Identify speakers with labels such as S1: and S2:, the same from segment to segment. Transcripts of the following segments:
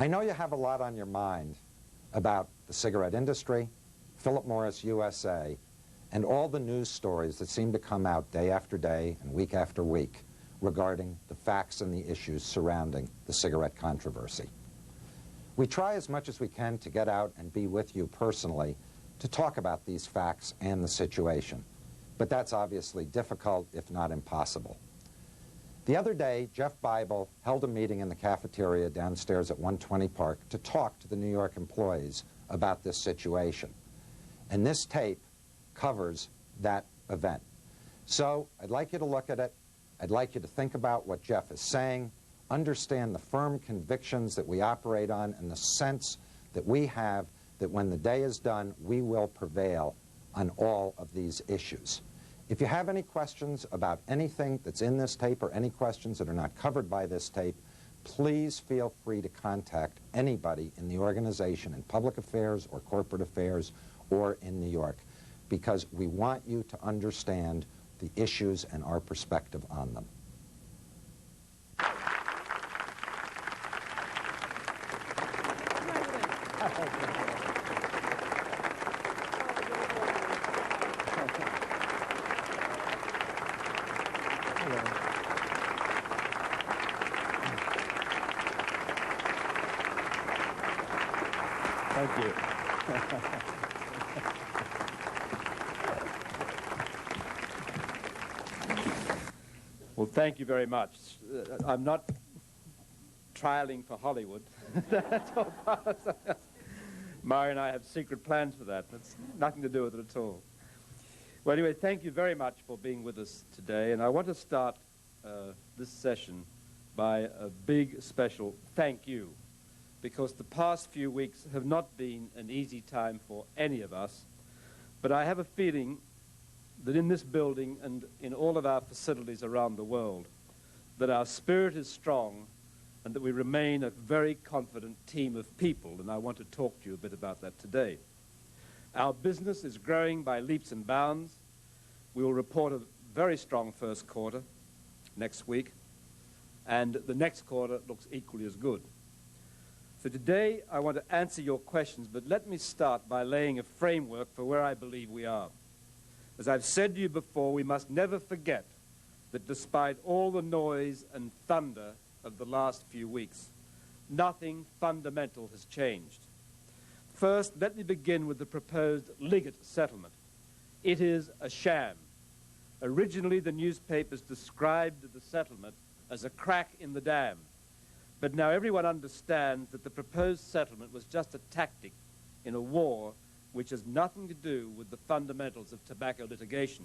S1: I know you have a lot on your mind about the cigarette industry, Philip Morris USA, and all the news stories that seem to come out day after day and week after week regarding the facts and the issues surrounding the cigarette controversy. We try as much as we can to get out and be with you personally to talk about these facts and the situation, but that's obviously difficult, if not impossible. The other day, Geoff Bible held a meeting in the cafeteria downstairs at 120 Park to talk to the New York employees about this situation. And this tape covers that event. So I'd like you to look at it. I'd like you to think about what Geoff is saying, understand the firm convictions that we operate on, and the sense that we have that when the day is done, we will prevail on all of these issues. If you have any questions about anything that's in this tape or any questions that are not covered by this tape, please feel free to contact anybody in the organization in public affairs or corporate affairs or in New York, because we want you to understand the issues and our perspective on them.
S2: Thank you. Well, thank you very much. I'm not trialing for Hollywood. That's all part of something else. Mari and I have secret plans for that. That's nothing to do with it at all. Well, anyway, thank you very much for being with us today. And I want to start this session by a big special thank you, because the past few weeks have not been an easy time for any of us. But I have a feeling that in this building and in all of our facilities around the world, that our spirit is strong and that we remain a very confident team of people, and I want to talk to you a bit about that today. Our business is growing by leaps and bounds. We will report a very strong first quarter next week, and the next quarter looks equally as good. So today I want to answer your questions, but let me start by laying a framework for where I believe we are. As I've said to you before, we must never forget that despite all the noise and thunder of the last few weeks, nothing fundamental has changed. First, let me begin with the proposed Liggett settlement. It is a sham. Originally, the newspapers described the settlement as a crack in the dam. But now everyone understands that the proposed settlement was just a tactic in a war which has nothing to do with the fundamentals of tobacco litigation.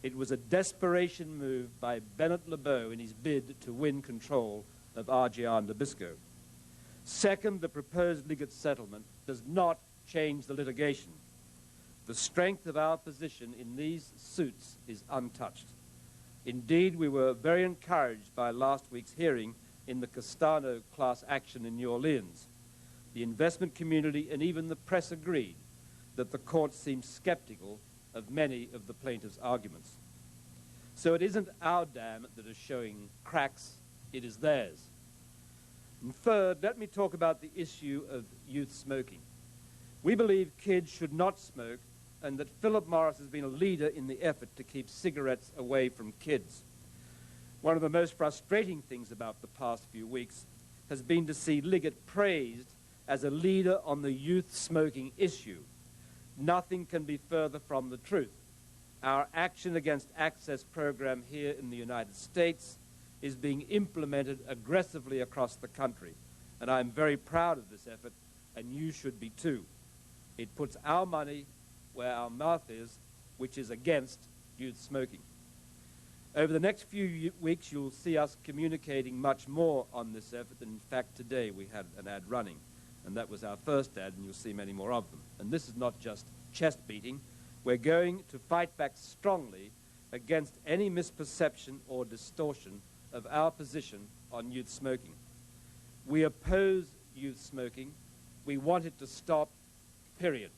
S2: It was a desperation move by Bennett LeBeau in his bid to win control of RGR Nabisco. Second, the proposed Liggett settlement does not change the litigation. The strength of our position in these suits is untouched. Indeed, we were very encouraged by last week's hearing in the Castano class action in New Orleans. The investment community and even the press agreed that the court seemed skeptical of many of the plaintiffs' arguments. So it isn't our dam that is showing cracks, it is theirs. And third, let me talk about the issue of youth smoking. We believe kids should not smoke, and that Philip Morris has been a leader in the effort to keep cigarettes away from kids. One of the most frustrating things about the past few weeks has been to see Liggett praised as a leader on the youth smoking issue. Nothing can be further from the truth. Our Action Against Access program here in the United States is being implemented aggressively across the country, and I'm very proud of this effort, and you should be too. It puts our money where our mouth is, which is against youth smoking. Over the next few weeks, you'll see us communicating much more on this effort, and in fact today we had an ad running, and that was our first ad, and you'll see many more of them. And this is not just chest beating. We're going to fight back strongly against any misperception or distortion of our position on youth smoking. We oppose youth smoking. We want it to stop, period.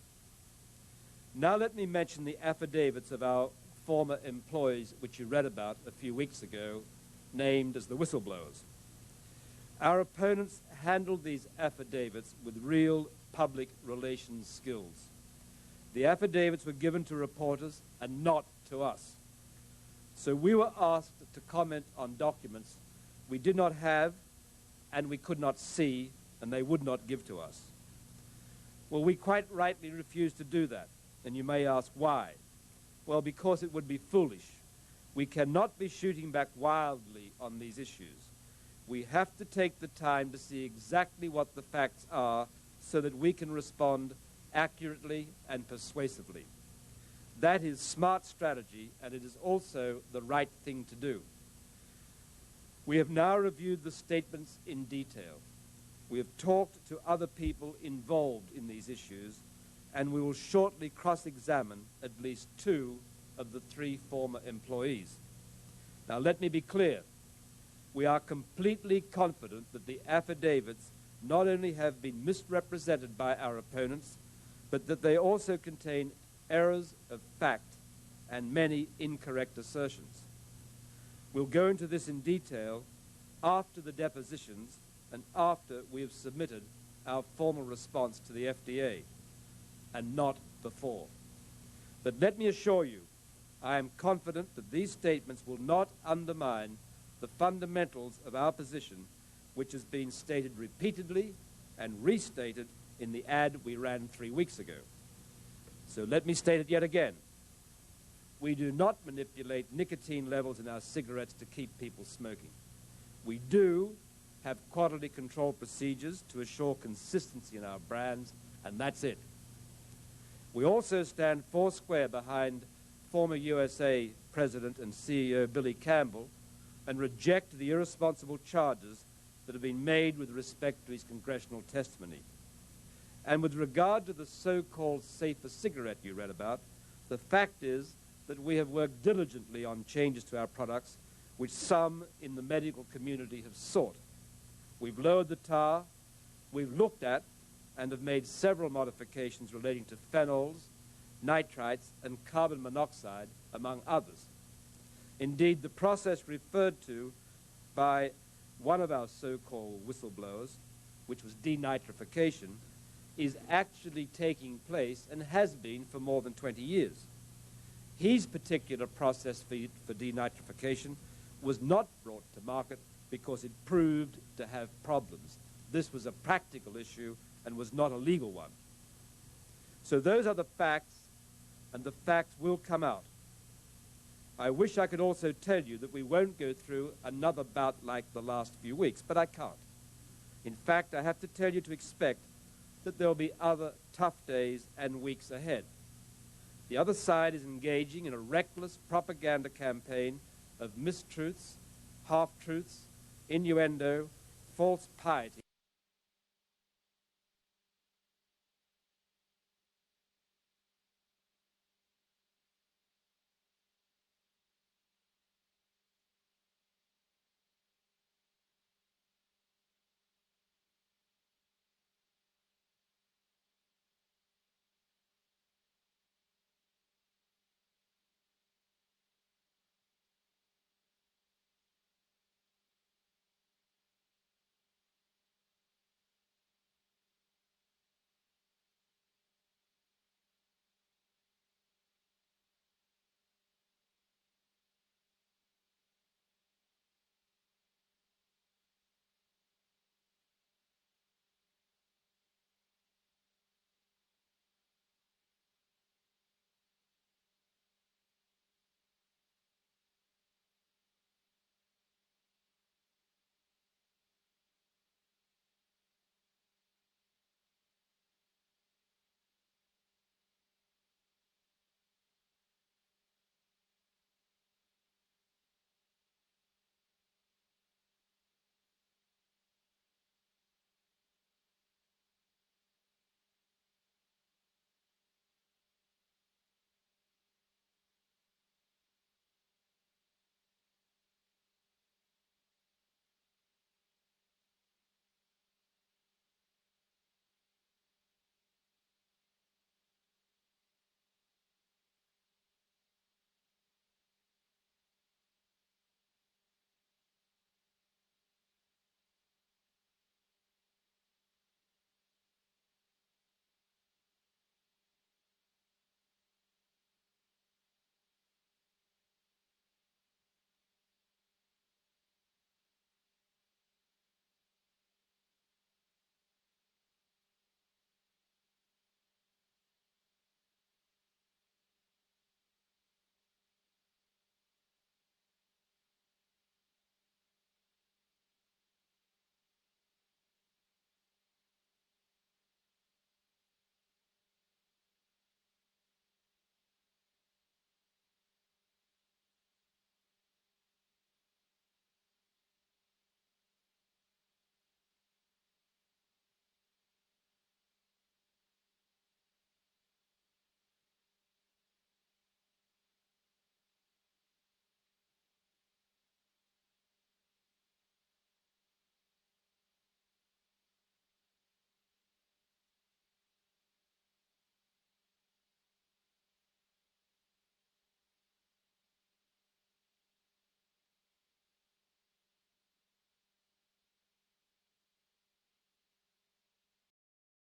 S2: Now let me mention the affidavits of our former employees, which you read about a few weeks ago, named as the whistleblowers. Our opponents handled these affidavits with real public relations skills. The affidavits were given to reporters and not to us. So we were asked to comment on documents we did not have and we could not see and they would not give to us. Well, we quite rightly refused to do that. And you may ask why. Well, because it would be foolish. We cannot be shooting back wildly on these issues. We have to take the time to see exactly what the facts are so that we can respond accurately and persuasively. That is smart strategy, and it is also the right thing to do. We have now reviewed the statements in detail. We have talked to other people involved in these issues, and we will shortly cross-examine at least 2 of the 3 former employees. Now, let me be clear. We are completely confident that the affidavits not only have been misrepresented by our opponents, but that they also contain errors of fact and many incorrect assertions. We'll go into this in detail after the depositions and after we have submitted our formal response to the FDA, and not before. But let me assure you, I am confident that these statements will not undermine the fundamentals of our position, which has been stated repeatedly and restated in the ad we ran 3 weeks ago. So let me state it yet again. We do not manipulate nicotine levels in our cigarettes to keep people smoking. We do have quality control procedures to assure consistency in our brands, and that's it. We also stand foursquare behind former USA President and CEO Billy Campbell and reject the irresponsible charges that have been made with respect to his congressional testimony. And with regard to the so-called safer cigarette you read about, the fact is that we have worked diligently on changes to our products which some in the medical community have sought. We've lowered the tar, we've looked at and have made several modifications relating to phenols, nitrites, and carbon monoxide, among others. Indeed, the process referred to by one of our so-called whistleblowers, which was denitrification, is actually taking place and has been for more than 20 years. His particular process for denitrification was not brought to market because it proved to have problems. This was a practical issue and was not a legal one. So those are the facts, and the facts will come out. I wish I could also tell you that we won't go through another bout like the last few weeks, but I can't. In fact, I have to tell you to expect that there will be other tough days and weeks ahead. The other side is engaging in a reckless propaganda campaign of mistruths, half-truths, innuendo, false piety.